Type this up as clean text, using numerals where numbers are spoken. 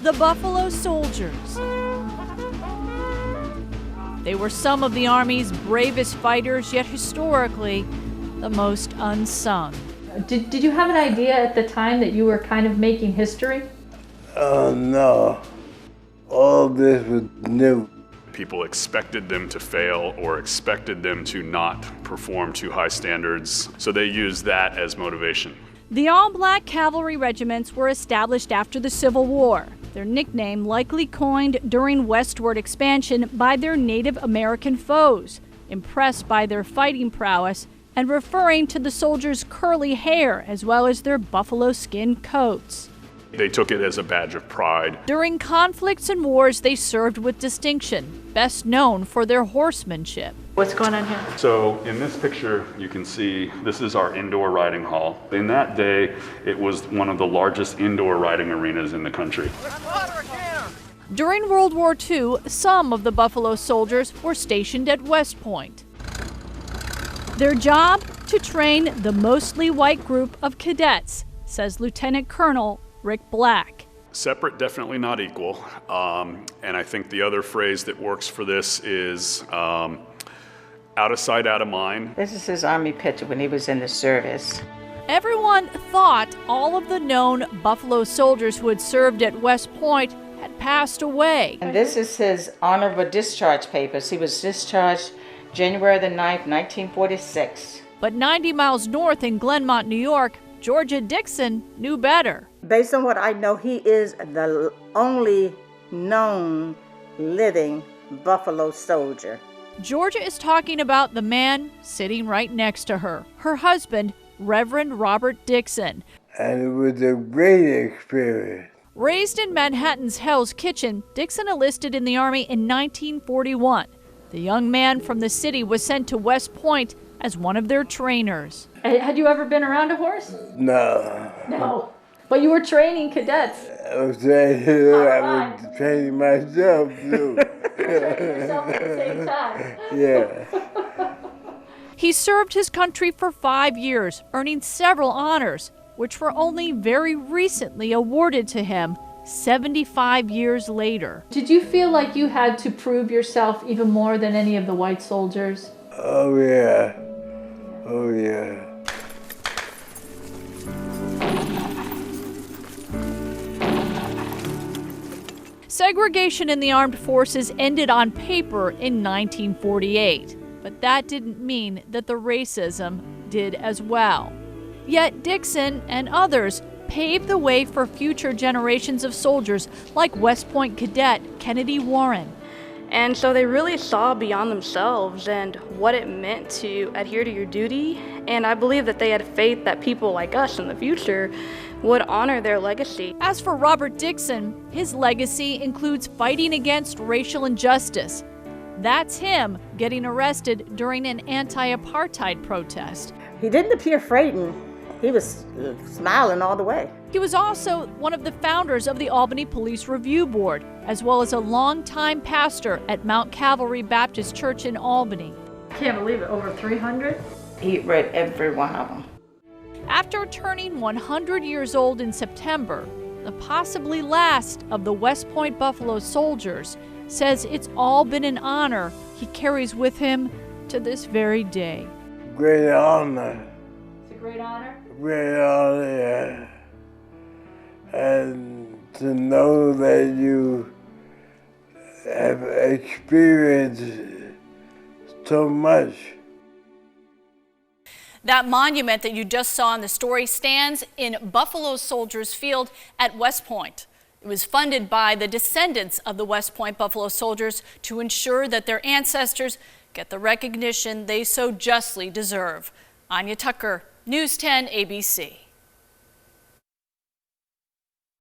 The Buffalo Soldiers. They were some of the Army's bravest fighters, yet historically the most unsung. Did you have an idea at the time that you were kind of making history? No. All this was new. People expected them to fail or expected them to not perform to high standards, so they used that as motivation. The all-black cavalry regiments were established after the Civil War, their nickname likely coined during westward expansion by their Native American foes, impressed by their fighting prowess and referring to the soldiers' curly hair as well as their buffalo skin coats. They took it as a badge of pride. During conflicts and wars, they served with distinction, best known for their horsemanship. What's going on here? So in this picture, you can see this is our indoor riding hall. In that day, it was one of the largest indoor riding arenas in the country. During World War II, some of the Buffalo Soldiers were stationed at West Point. Their job? To train the mostly white group of cadets, says Lieutenant Colonel Rick Black. Separate, definitely not equal. And I think the other phrase that works for this is out of sight, out of mind. This is his Army picture when he was in the service. Everyone thought all of the known Buffalo Soldiers who had served at West Point had passed away. And this is his honorable discharge papers. He was discharged January the 9th, 1946. But 90 miles north in Glenmont, New York, Georgia Dixon knew better. Based on what I know, he is the only known living Buffalo Soldier. Georgia is talking about the man sitting right next to her, her husband, Reverend Robert Dixon. And it was a great experience. Raised in Manhattan's Hell's Kitchen, Dixon enlisted in the Army in 1941. The young man from the city was sent to West Point as one of their trainers. Had you ever been around a horse? No. No. But you were training cadets. I was training myself too. Yourself at the same time. Yeah. He served his country for 5 years, earning several honors, which were only very recently awarded to him 75 years later. Did you feel like you had to prove yourself even more than any of the white soldiers? Oh yeah. Oh yeah. Segregation in the armed forces ended on paper in 1948, but that didn't mean that the racism did as well. Yet Dixon and others paved the way for future generations of soldiers like West Point cadet Kennedy Warren. And so they really saw beyond themselves and what it meant to adhere to your duty. And I believe that they had faith that people like us in the future would honor their legacy. As for Robert Dixon, his legacy includes fighting against racial injustice. That's him getting arrested during an anti-apartheid protest. He didn't appear frightened. He was smiling all the way. He was also one of the founders of the Albany Police Review Board, as well as a longtime pastor at Mount Cavalry Baptist Church in Albany. Can't believe it, over 300? He read every one of them. After turning 100 years old in September, the possibly last of the West Point Buffalo Soldiers says it's all been an honor he carries with him to this very day. Great honor. It's a great honor. Great honor, yeah. And to know that you have experienced so much. That monument that you just saw in the story stands in Buffalo Soldiers Field at West Point. It was funded by the descendants of the West Point Buffalo Soldiers to ensure that their ancestors get the recognition they so justly deserve. Anya Tucker, News 10 ABC.